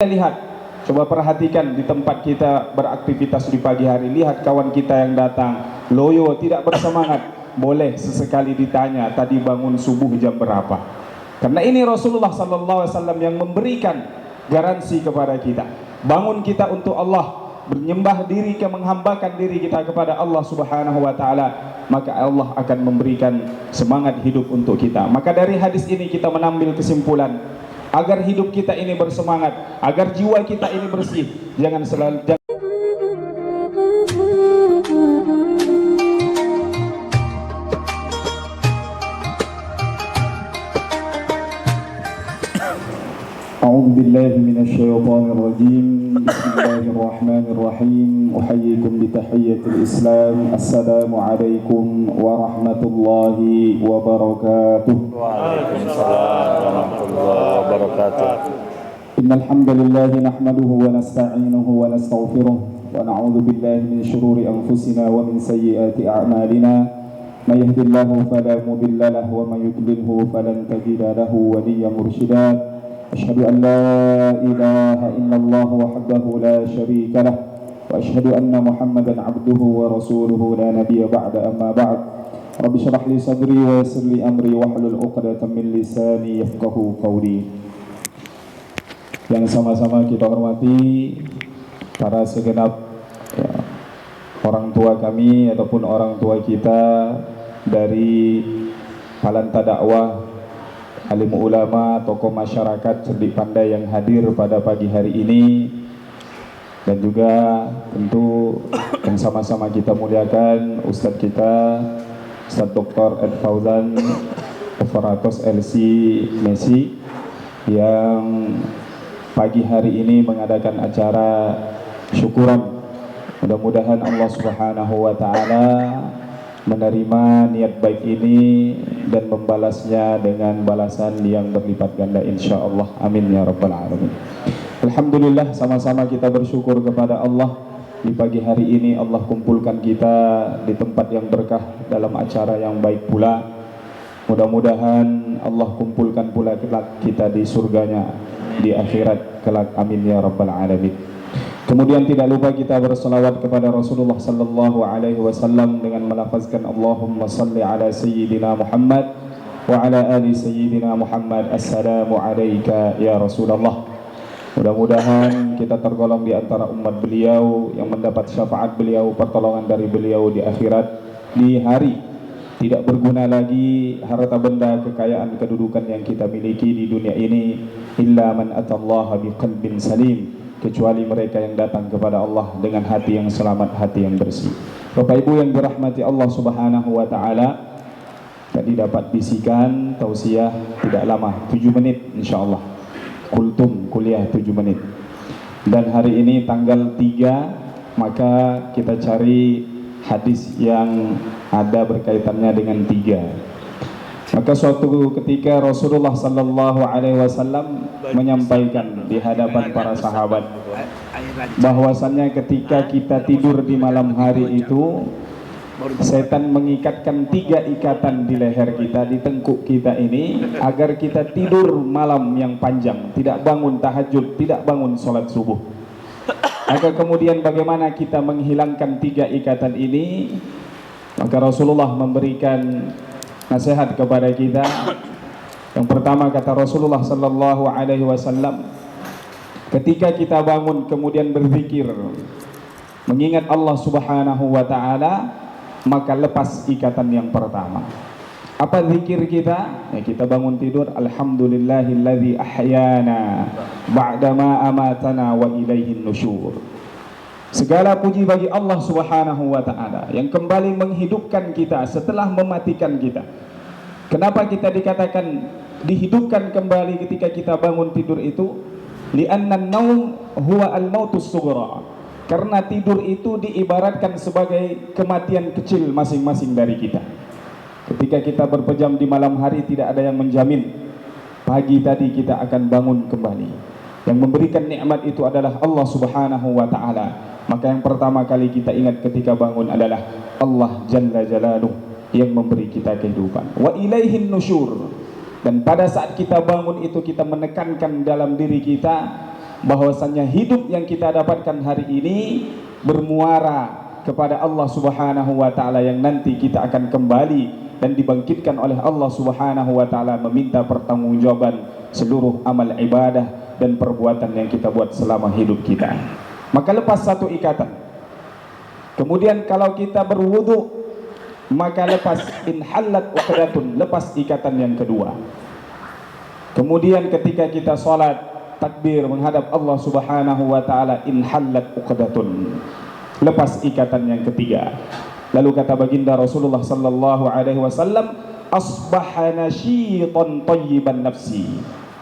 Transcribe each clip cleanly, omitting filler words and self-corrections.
lihat, coba perhatikan di tempat kita beraktivitas di pagi hari, lihat kawan kita yang datang loyo, tidak bersemangat, boleh sesekali ditanya tadi bangun subuh jam berapa. Karena ini Rasulullah SAW yang memberikan garansi kepada kita. Bangun kita untuk Allah, menyembah diri, menghambakan diri kita kepada Allah Subhanahu wa taala, maka Allah akan memberikan semangat hidup untuk kita. Maka dari hadis ini kita menambil kesimpulan agar hidup kita ini bersemangat, agar jiwa kita ini bersih, jangan selalu أعوذ بالله من الشيطان الرجيم. بسم الله الرحمن الرحيم. أحييكم بتحية الإسلام. السلام عليكم ورحمة الله وبركاته. وعليكم السلام ورحمة الله وبركاته. إن الحمد لله نحمده ونستعينه ونستغفره ونعوذ بالله من شرور أنفسنا ومن سيئات أعمالنا. من يهد الله فلا مضل له ومن يضلله فلن تجد له وليا مرشدا. أشهد أن لا إله إلا الله وحده لا شريك له وأشهد أن محمدا عبده ورسوله لا نبي بعد. أما بعد رب اشرح لي صدري ويسر لي أمري واحلل عقدة من لساني يفقهوا قولي. Yang sama-sama kita hormati para segenap orang tua kami ataupun orang tua kita dari Palanta Dakwah, alim ulama, tokoh masyarakat cerdik pandai yang hadir pada pagi hari ini, dan juga tentu yang sama-sama kita muliakan Ustadz kita, Ustadz Dr. Ed Fauzan Operatos LC Messi, yang pagi hari ini mengadakan acara syukuran. Mudah-mudahan Allah Subhanahu wa taala menerima niat baik ini dan membalasnya dengan balasan yang berlipat ganda insyaallah. Amin ya rabbal alamin. Alhamdulillah, sama-sama kita bersyukur kepada Allah. Di pagi hari ini Allah kumpulkan kita di tempat yang berkah dalam acara yang baik pula. Mudah-mudahan Allah kumpulkan pula kita di surganya di akhirat kelak. Amin ya rabbal alamin. Kemudian tidak lupa kita berselawat kepada Rasulullah sallallahu alaihi wasallam dengan melafazkan Allahumma salli ala sayyidina Muhammad wa ala ali sayyidina Muhammad. Assalamu alayka ya Rasulullah. Mudah-mudahan kita tergolong di antara umat beliau yang mendapat syafaat beliau, pertolongan dari beliau di akhirat, di hari tidak berguna lagi harta benda, kekayaan, kedudukan yang kita miliki di dunia ini, illa man atallaha biqalbin salim, kecuali mereka yang datang kepada Allah dengan hati yang selamat, hati yang bersih. Bapak Ibu yang dirahmati Allah Subhanahu wa taala, tadi dapat bisikan tausiah tidak lama, 7 menit insyaallah. Kultum kuliah 7 menit. Dan hari ini tanggal 3, maka kita cari hadis yang ada berkaitannya dengan 3. Maka suatu ketika Rasulullah sallallahu alaihi wasallam menyampaikan di hadapan para sahabat bahwasannya ketika kita tidur di malam hari itu, setan mengikatkan 3 ikatan di leher kita, di tengkuk kita ini, agar kita tidur malam yang panjang, tidak bangun tahajud, tidak bangun sholat subuh. Maka kemudian bagaimana kita menghilangkan 3 ikatan ini? Maka Rasulullah memberikan nasihat kepada kita. Yang pertama, kata Rasulullah sallallahu alaihi wasallam, ketika kita bangun kemudian berzikir, mengingat Allah Subhanahu wa taala, maka lepas ikatan yang pertama. Apa zikir kita? Ya, kita bangun tidur, alhamdulillahilladzi ahyana ba'dama amatana wa ilaihin nusyur. Segala puji bagi Allah Subhanahu wa taala yang kembali menghidupkan kita setelah mematikan kita. Kenapa kita dikatakan dihidupkan kembali ketika kita bangun tidur itu? Li'anna an-naum huwa al-mautus sughra. Karena tidur itu diibaratkan sebagai kematian kecil masing-masing dari kita. Ketika kita berpejam di malam hari, tidak ada yang menjamin pagi tadi kita akan bangun kembali. Yang memberikan nikmat itu adalah Allah Subhanahu wa taala. Maka yang pertama kali kita ingat ketika bangun adalah Allah Jalla Jalaluh yang memberi kita kehidupan. Wa ilaihin nusyur. Dan pada saat kita bangun itu kita menekankan dalam diri kita bahwasannya hidup yang kita dapatkan hari ini bermuara kepada Allah Subhanahu wa taala, yang nanti kita akan kembali dan dibangkitkan oleh Allah Subhanahu wa taala meminta pertanggungjawaban seluruh amal ibadah dan perbuatan yang kita buat selama hidup kita. Maka lepas satu ikatan. Kemudian kalau kita berwudu, maka lepas inhallat uqdatun, lepas ikatan yang kedua. Kemudian ketika kita salat takbir menghadap Allah Subhanahu wa taala, inhallat uqdatun, lepas ikatan yang ketiga. Lalu kata baginda Rasulullah sallallahu alaihi wasallam, asbaha nasyitan thayyiban nafsi.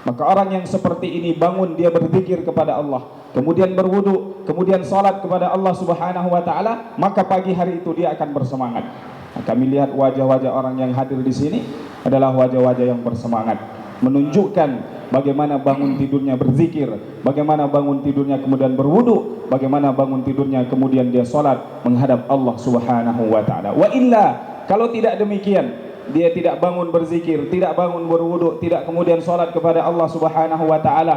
Maka orang yang seperti ini bangun, dia berzikir kepada Allah, kemudian berwudu, kemudian salat kepada Allah Subhanahu wa taala, maka pagi hari itu dia akan bersemangat. Nah, kami lihat wajah-wajah orang yang hadir di sini adalah wajah-wajah yang bersemangat, menunjukkan bagaimana bangun tidurnya berzikir, bagaimana bangun tidurnya kemudian berwudu, bagaimana bangun tidurnya kemudian dia salat menghadap Allah Subhanahu wa taala. Wa illa, kalau tidak demikian, dia tidak bangun berzikir, tidak bangun berwudu, tidak kemudian salat kepada Allah Subhanahu wa taala,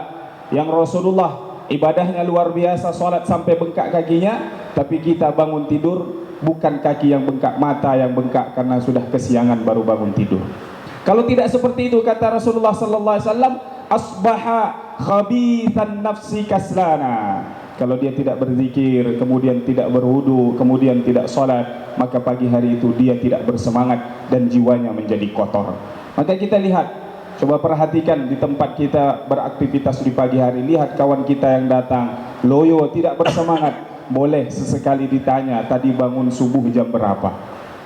yang Rasulullah ibadahnya luar biasa, salat sampai bengkak kakinya, tapi kita bangun tidur bukan kaki yang bengkak, mata yang bengkak karena sudah kesiangan baru bangun tidur. Kalau tidak seperti itu, kata Rasulullah sallallahu alaihi wasallam, asbaha khabithan nafsi kaslana. Kalau dia tidak berzikir, kemudian tidak berwudu, kemudian tidak salat, maka pagi hari itu dia tidak bersemangat dan jiwanya menjadi kotor. Maka kita lihat, coba perhatikan di tempat kita beraktivitas di pagi hari, lihat kawan kita yang datang loyo, tidak bersemangat, boleh sesekali ditanya tadi bangun subuh jam berapa.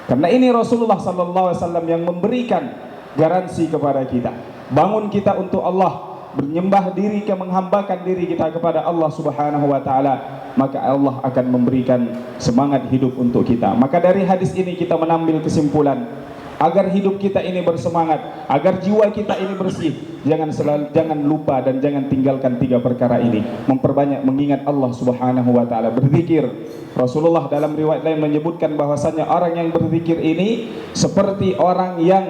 Karena ini Rasulullah sallallahu alaihi wasallam yang memberikan garansi kepada kita. Bangun kita untuk Allah, menyembah diri, menghambakan diri kita kepada Allah Subhanahu wa taala, maka Allah akan memberikan semangat hidup untuk kita. Maka dari hadis ini kita menambil kesimpulan, agar hidup kita ini bersemangat, agar jiwa kita ini bersih, jangan lupa dan jangan tinggalkan tiga perkara ini. Memperbanyak mengingat Allah Subhanahu wa taala, berzikir. Rasulullah dalam riwayat lain menyebutkan bahwasanya orang yang berzikir ini seperti orang yang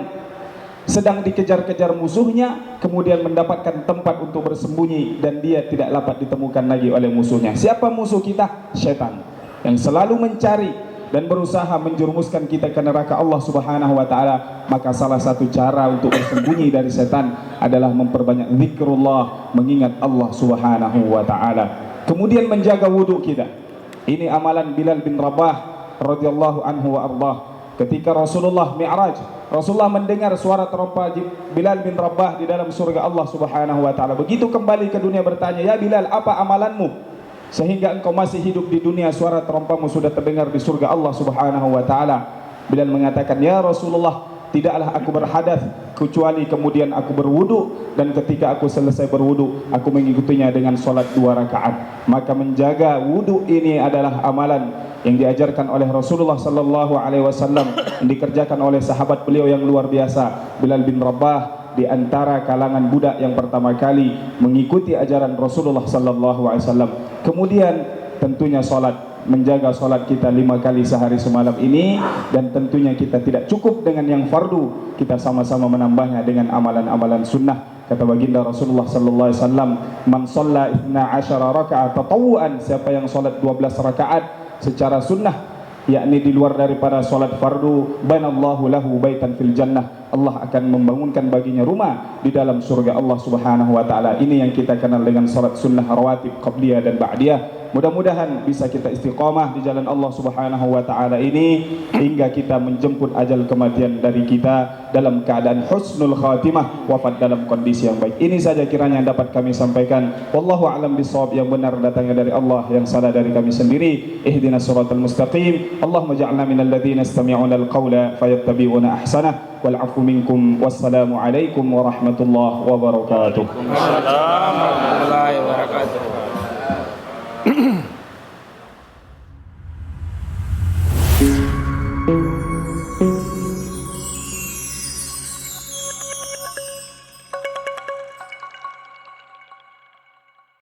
sedang dikejar-kejar musuhnya, kemudian mendapatkan tempat untuk bersembunyi dan dia tidak dapat ditemukan lagi oleh musuhnya. Siapa musuh kita? Syaitan, yang selalu mencari dan berusaha menjerumuskan kita ke neraka Allah Subhanahu wa taala. Maka salah satu cara untuk bersembunyi dari setan adalah memperbanyak zikrullah, mengingat Allah Subhanahu wa taala. Kemudian menjaga wudhu kita. Ini amalan Bilal bin Rabah radhiyallahu anhu wa ardah. Ketika Rasulullah Mi'raj, Rasulullah mendengar suara terompa Bilal bin Rabah di dalam surga Allah Subhanahu wa taala. Begitu kembali ke dunia bertanya, "Ya Bilal, apa amalanmu sehingga engkau masih hidup di dunia, suara terompamu sudah terdengar di surga Allah Subhanahu wa taala?" Bilal mengatakan, "Ya Rasulullah, tidaklah aku berhadas kecuali kemudian aku berwudu, dan ketika aku selesai berwudu aku mengikutinya dengan salat 2 rakaat." Maka menjaga wudu ini adalah amalan yang diajarkan oleh Rasulullah sallallahu alaihi wasallam, yang dikerjakan oleh sahabat beliau yang luar biasa, Bilal bin Rabah, di antara kalangan budak yang pertama kali mengikuti ajaran Rasulullah sallallahu alaihi wasallam. Kemudian tentunya salat, menjaga salat kita 5 kali sehari semalam ini, dan tentunya kita tidak cukup dengan yang fardu, kita sama-sama menambahnya dengan amalan-amalan sunnah. Kata baginda Rasulullah sallallahu alaihi wasallam, "Man shalla 12 rakaat tatawuan," siapa yang salat 12 rakaat secara sunnah, yakni di luar daripada salat fardu, banallahu lahu baitan fil jannah, Allah akan membangunkan baginya rumah di dalam surga Allah Subhanahu wa taala. Ini yang kita kenal dengan salat sunnah rawatib qabliyah dan ba'diyah. Mudah-mudahan bisa kita istiqamah di jalan Allah Subhanahu wa taala ini hingga kita menjemput ajal kematian dari kita dalam keadaan husnul khatimah, wafat dalam kondisi yang baik. Ini saja kiranya yang dapat kami sampaikan. Wallahu a'lam bishawab. Yang benar datangnya dari Allah, yang salah dari kami sendiri. Ihdinas siratal mustaqim. Allahumma ja'alna minal ladzina yastami'una al-qawla fayattabi'una ahsanah. Wal 'afwu minkum. Wassalamu alaikum warahmatullahi wabarakatuh. Waalaikumsalam warahmatullahi wabarakatuh.